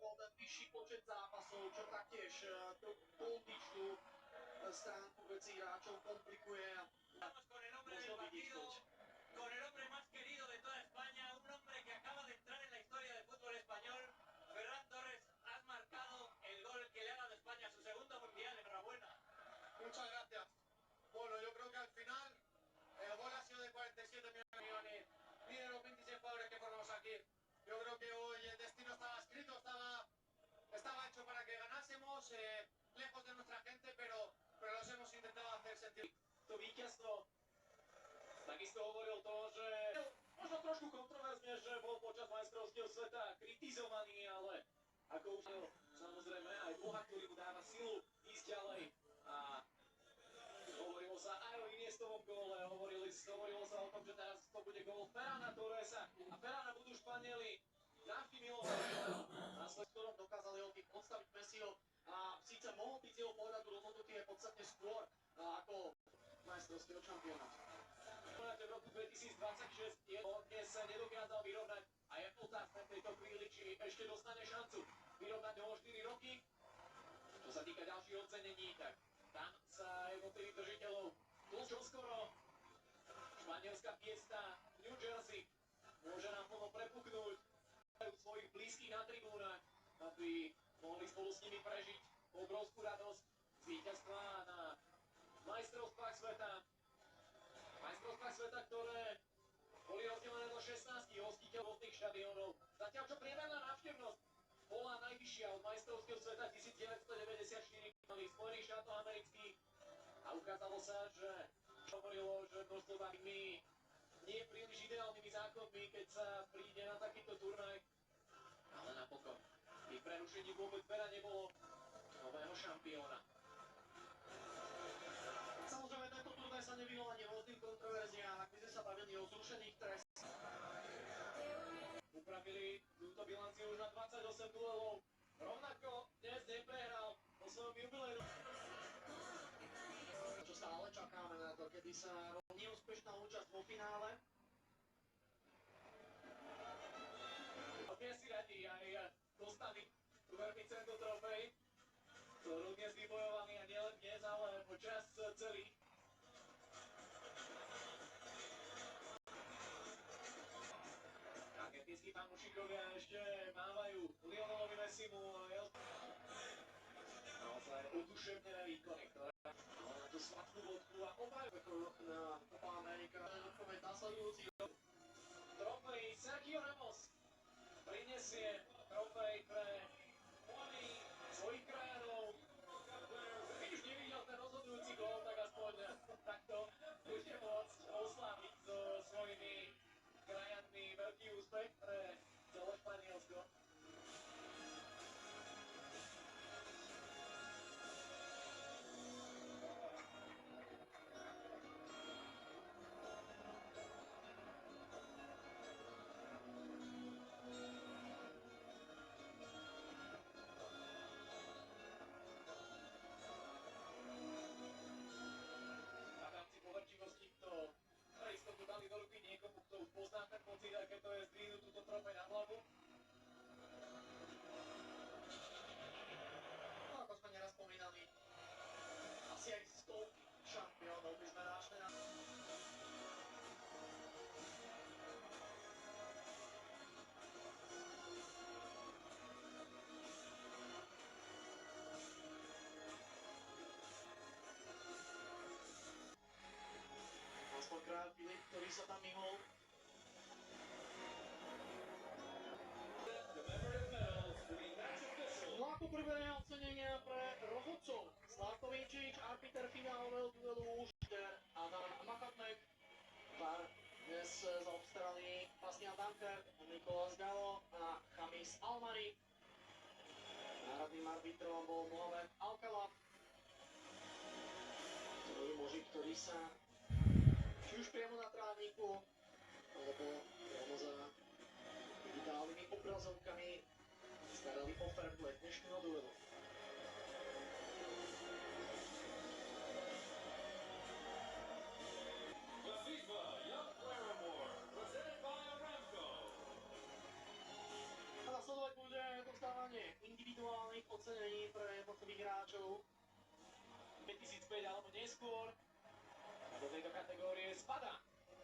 o ten vyšší počet zápasov, čo taktiež tú kondičnú stránku vecí hráčov komplikuje a možno vidieť choď. Con el hombre más querido de toda España, un hombre que acaba de entrar en la historia del fútbol español, Ferran Torres, has marcado el gol que le ha dado España su segundo mundial. Enhorabuena. Muchas gracias. Bueno, yo creo que al final el gol ha sido de 47 millones ni de los 26 jugadores que formamos aquí. Yo creo que hoy el destino estaba escrito, estaba hecho para que ganásemos, lejos de nuestra gente, pero los hemos intentado hacer sentir. To víťazstvo. Takisto hovoril to, že možno trošku kontroverzne, že bol počas majstrovstiev sveta kritizovaný, ale ako už samozrejme aj Boha, ktorý mu dáva silu ísť ďalej. A hovorilo sa aj o Iniestovom góle, hovorilo sa o tom, že teraz to bude gól Ferrana Torresa a Ferrana budú Španieli navštímilovali, v ktorom dokázali od nich odstaviť Messiho a síce mohol byť z jeho pohľadu rozhodnutý aj podstatne skôr ako majstrovského šampionátu. V roku 2026 je dnes nedokázal vyrovnať a je otázka v tejto chvíli, či ešte dostane šancu vyrovnať ho o 4 roky. Čo sa týka ďalších ocenení, tak tam sa jednotlivých držiteľov čoskoro španielská fiesta v New Jersey môže nám plno prepuknúť svojich blízkych na tribúnach, aby mohli spolu s nimi prežiť obrovskú radosť z víťazstva na majstrovstvách sveta. Majstrovstvá sveta, ktoré boli rozdelené do 16 hostiteľov rôznych štadiónov. Zatiaľ, čo priemerná návštevnosť bola najvyššia od majstrovstiev sveta 1994 v Spojených štátoch amerických. A ukázalo sa, že hovorilo, že množstvo zájmy nie je príliš ideálnymi zákonmi, keď sa príde na takýto turnaj. Ale napokon, pri prerušení vôbec veľa nebolo nového šampióna. Samozrejme, tento turnaj sa nevyhol ani rôznym kontroverziám, ak by sme sa bavili o zrušených trestoch. Upravili túto bilanciu už na 28 duelov. Rovnako dnes neprehral po svojom jubileu. Čo stále čakáme na to, kedy sa neúspešná účasť vo finále. Dnes si radi aj dostali tú veľmi cennú trofej, ktorú dnes vybojovali a nielen dnes, ale počas celých. Argentínsky fanúšikovia ešte mávajú Lionelovi Messimu naozaj oduševnené výkony, ktoré ale na tú sladkú vodku a obhajú na Copa America. Odpoveď nasledujúci rok. Trofej Sergio Ramos prinesie trofej pre svojich krajanov. Keď už nevidel ten rozhodujúci gól, tak aspoň takto bude môcť osláviť so svojimi krajanmi veľký úspech pre celé Španielsko. Dali do ruky niekomu, kto už pozná ten pocit, aké to je zdvihnúť túto trofej na hlavu. No ako sme neraz spomínali, asi aj stovky šampiónov by sme našli na... Aspoľkrát Filip, ktorý sa tam myhol. No ako prvé ocenenia pre rozhodcov. Slavko Vinčič, arbiter finálového duelu Ušter, Adam Mahatmek, VAR dnes z Austrálii Bastian Danker, Nicolas Gallo a Chamis Almari. Náhradným arbitrom bol Mohamed Alcala. Muži, ktorí sa či už priamo na trávniku, alebo priamo za digitálnymi obrazovkami starali o fair play dnešného duelu. A nasledovať bude dostávanie individuálnych ocenení pre jednotlivých hráčov 2005 alebo neskôr. A do tejto kategórie spadá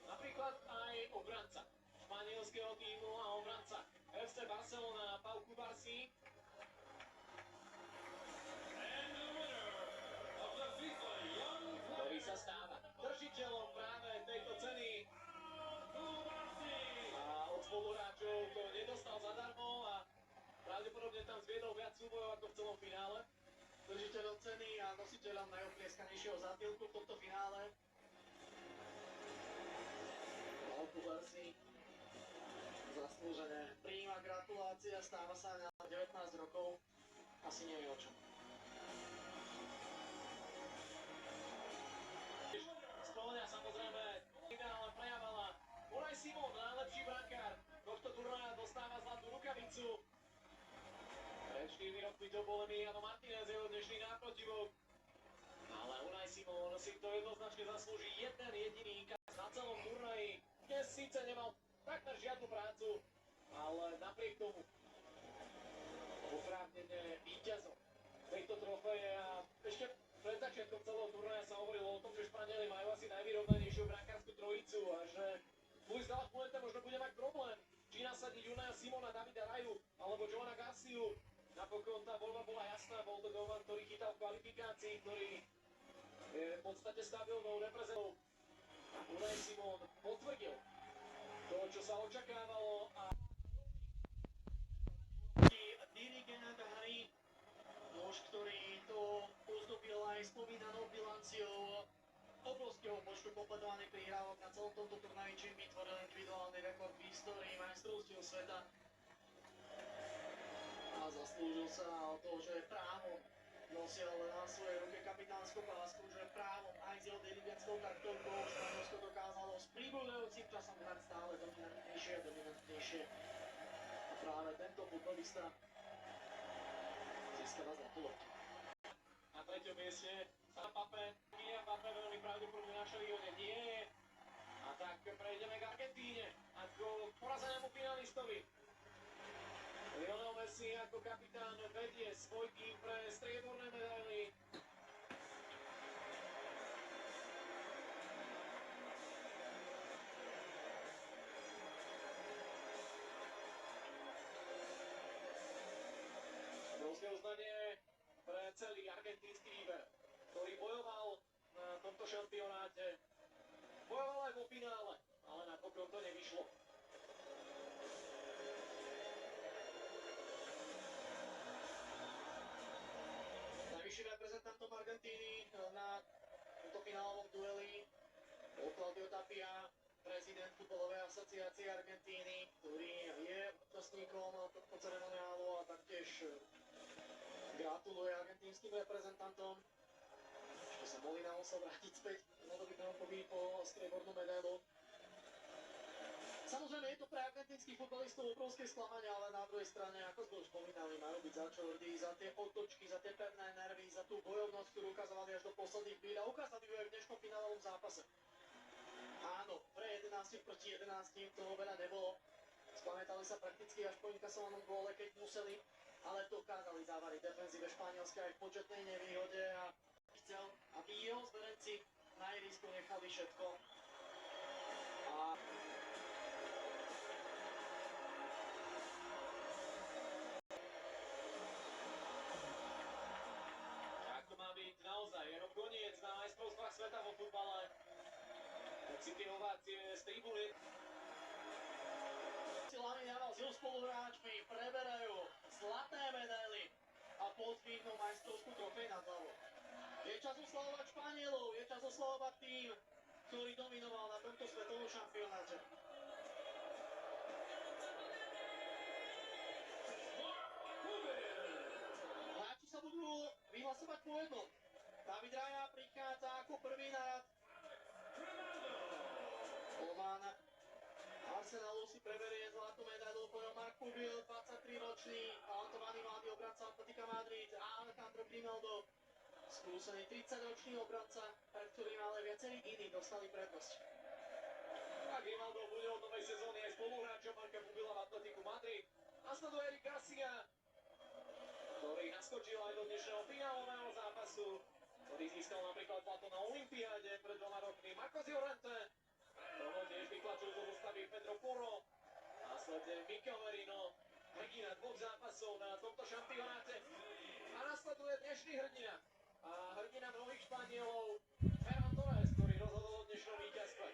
napríklad aj obranca španielského týmu a obranca FC Barcelona Pau Cubarsí. Ktorý sa stáva držiteľom práve tejto ceny. A od spoluhráčov to nedostal zadarmo a pravdepodobne tam zviedol viac súbojov ako v celom finále. Držiteľom ceny a nositeľom najoplieskanejšieho zátilku v tomto finále. Pau Cubarsí zaslúžené prijíma gratulácia, stáva sa na 19 rokov, asi nevie o čom. Spomenia samozrejme ideálne prejavala Unai Simon, najlepší brankár tohto turnaja, dostáva zlatú rukavicu. Pred 4 rokmi to bol Emiliano Martinez, jeho dnešný náprotivok. Ale Unai Simon si to jednoznačne zaslúži jeden jediný inkaz na celom turnaji. Dnes síce nemal takmer žiadnu prácu, ale napriek tomu oprávnene víťazom tejto trofeje. A ešte pred začiatkom celého turnaja sa hovorilo o tom, že Španieli majú asi najvyrovnanejšiu brankárskú trojicu a že Luis de la Fuente možno bude mať problém, či nasadiť Unaia Simona, Davida Raju alebo Joana Garciu. Napokon tá voľba bola jasná, bol to golman, ktorý chytal v kvalifikácii, ktorý je v podstate stabilnou reprezentou. Unai Simon potvrdil to, čo sa očakávalo a dirigent hry, muž, ktorý to pozdobil aj spomínanou bilanciou obrovského počtu kompletovaných prihrávok na celom tomto turnaji, čím vytvoril individuálny rekord v histórii majstrovstiev sveta. A zaslúžil sa o to, že právom nosil na svojej ruke kapitánsku pásku, že právom aj s jeho dirigentskou kartovkou Španielsko dokázalo s pribúdajúcim časom hrať stále dominantnejšie a dominantnejšie. A práve tento futbolista získava zlatú loptu. Na treťom mieste sa Mbappé. Kylian Mbappé veľmi pravdepodobne na šelióne nie je. A tak prejdeme k Argentíne ako porazenému finalistovi. Lionel Messi ako kapitán vedie svoj tým pre strieborné medaily. Obrovské uznanie pre celý argentínsky výber, ktorý bojoval na tomto šampionáte. Bojoval aj vo finále, ale napokon to nevyšlo. Najvyšším reprezentantom Argentíny na tomto finálovom dueli bol Claudio Tapia, prezident futbalovej asociácie Argentíny, ktorý je účastníkom tohto ceremoniálu a taktiež gratuluje argentínskym reprezentantom. Ešte sa Molina musel vrátiť späť na dobytného poby po striebornú medailu. Samozrejme je to pre argentínskych futbalistov obrovské sklamanie, ale na druhej strane, ako sme už spomínali, majú byť za čo hrdí, za tie otočky, za tie pevné nervy, za tú bojovnosť, ktorú ukázali až do posledných chvíľ a ukázali ju aj v dnešnom finálovom zápase. Áno, pre 11 proti 11 toho veľa nebolo. Spamätali sa prakticky až po inkasovanom góle, keď museli, ale dokázali závariť defenzíve Španielska aj v početnej nevýhode a chcel, aby jeho zverenci na ihrisku nechali všetko. A ako má byť naozaj jenom koniec na majstrovstvách sveta vo futbale, tak si tie ovácie z tribúny. Lamine Yamal s jeho spoluhráčmi preberajú zlaté medaily a pozdvihnú majstrovskú trofej nad hlavou. Je čas oslavovať Španielov, je čas oslavovať tým, ktorý dominoval na tomto svetovom šampionáte. Hráči sa budú vyhlasovať po jednom. David Raya prichádza ako prvý na rad. Oman Arsenalu si preberie zlatú medailu, po ňom Marc Pubil, 23-ročný, talentovaný mladý obranca Atletica Madrid a Alejandro Grimaldo, skúsený 30-ročný obranca, pred ktorým ale viacerí iní dostali prednosť. A Grimaldo bude od novej sezóny aj spoluhráčom Marca Pubila v Atletiku Madrid. Nasleduje Eric Garcia, ktorý do dnešného finálového zápasu, ktorý získal napríklad zlato na olympiáde pred 2 rokmi Marcos Llorente. Toho tiež vytlačil zo zostavy Pedro Porro. Následne Mikel Merino, hrdina 2 zápasov na tomto šampionáte. A nasleduje dnešný hrdina. A hrdina mnohých Španielov, Ferran Torres, ktorý rozhodol o dnešnom víťazstve.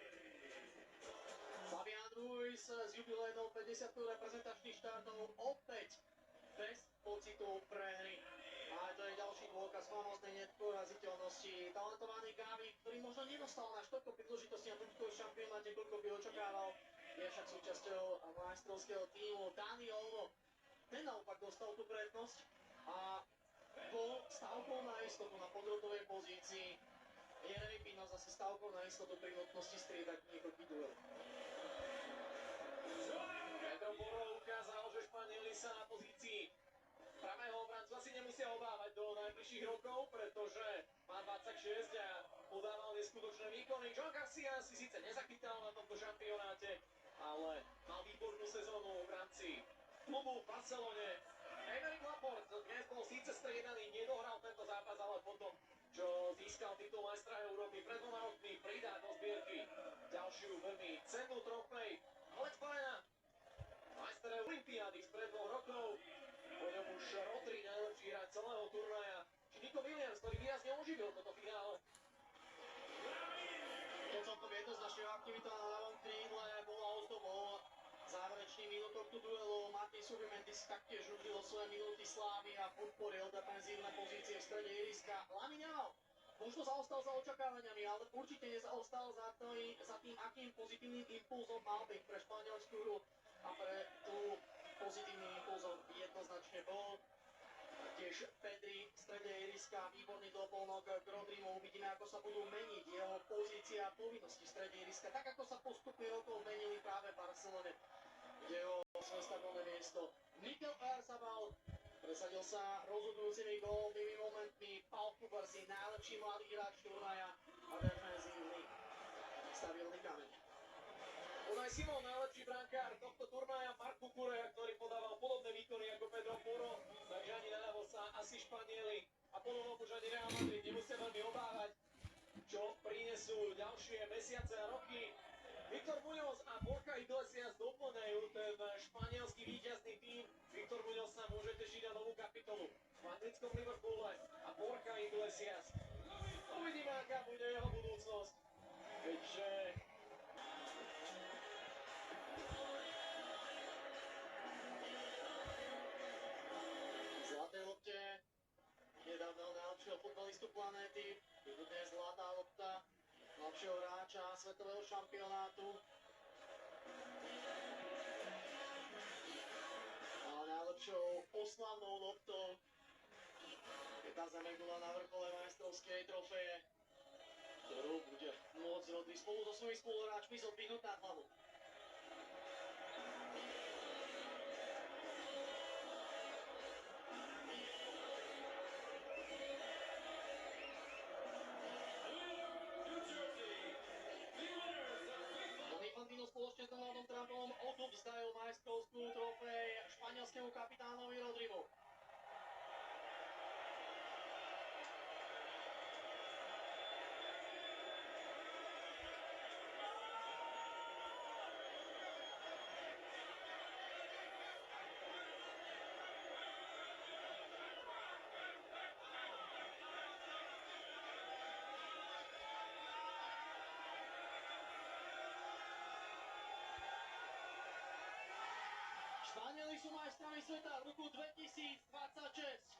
Fabián Ruiz s jubilejnou 50. reprezentačných štartov opäť bez pocitu prehry. A to je ďalší dôkaz famóznej neporaziteľnosti. Talentovaný Gavi, ktorý možno nedostal na toľko príležitostí na tomto šampionáte, koľko by očakával, je však súčasťou majstrovského tímu. Dani Olmo, ten naopak dostal tú prednosť a bol stavkou na istotu na podrotovej pozícii. Jeremy Pino zase stavkou na istotu pri nutnosti striedať niekoľký duel. Pedro Porro ukázal, že Španieli sa na pozícii pravého obrancu asi nemusia obávať do najbližších rokov, pretože má 26 a podával neskutočné výkony. Joan Garcia si síce nezachytal na tomto šampionáte, ale mal výbornú sezónu v rámci klubu v Barcelone. Aymeric Laporte dnes bol síce striedaný, nedohral tento zápas, ale potom, čo získal titul majstra Európy pred 2 rokmi, pridá do zbierky ďalšiu veľmi cennú trofej. Alex Baena, majster olympiády spred 2 rokov, po ňom už Rodri, najlepší hráč celého turnaja, či Nico Williams, ktorý výrazne oživil toto finále. To celkom jednoznačne aktivita na ľavom krídle bola osobou záverečných minút tohto duelu. Martin Subimentis taktiež užil svoje minúty slávy a podporil defenzívne pozície v strede ihriska. Lamine Yamal možno zaostal za očakávaniami, ale určite nezaostal za tým, akým pozitívnym impulzom mal byť pre španielskú hru a pre tú pozitívnym impulzom jednoznačne bol. Tiež Pedri v strede ihriska, výborný doplnok k Rodrimu. Uvidíme, ako sa budú meniť jeho pozícia a povinnosti v strede ihriska, tak ako sa postupne rokov menili práve v Barcelone, kde ho svoje stabilné miesto. Mikel Oyarzabal presadil sa rozhodujúcimi gólovými momentmi. Pau Kubarsi, najlepší mladý hráč turnaja a defenzívny stabilný kameň. Unai Simon, najlepší brankár tohto turnaja, Marc Cucurella, ktorý podával podobné výkony ako Pedro Porro, takže ani naľavo sa asi Španieli a ponovom už ani Real Madrid nemusia veľmi obávať, čo prinesú ďalšie mesiace a roky. Víctor Muñoz a Borja Iglesias doplňajú ten španielský víťazný tím. Víctor Muñoz sa môže tešiť na novú kapitolu v madridskom Liverpoole a Borja Iglesias. Uvidíme, aká bude jeho budúcnosť, keďže Zlaté lopte nedávneho najlepšieho futbalistu planéty, dnes zlatá lopta najlepšieho hráča svetového šampionátu. A najlepšou oslavnou loptou je tá Zemegula na vrchole majstrovskej trofeje, ktorú bude môcť Rodri spolu so svojimi spoluhráčmi zodvihnúť na hlavu. Spoločne s Donaldom Trumpom odovzdajú majstrovskú trofej španielskému kapitánovi Rodrimu. Španieli sú majstrami sveta v roku 2026.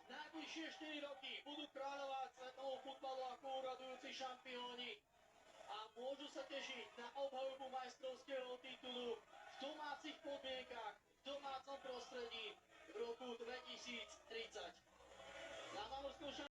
Najbližšie 4 roky budú kráľovať svetovom futbalu ako úradujúci šampióni a môžu sa tešiť na obhajobu majstrovského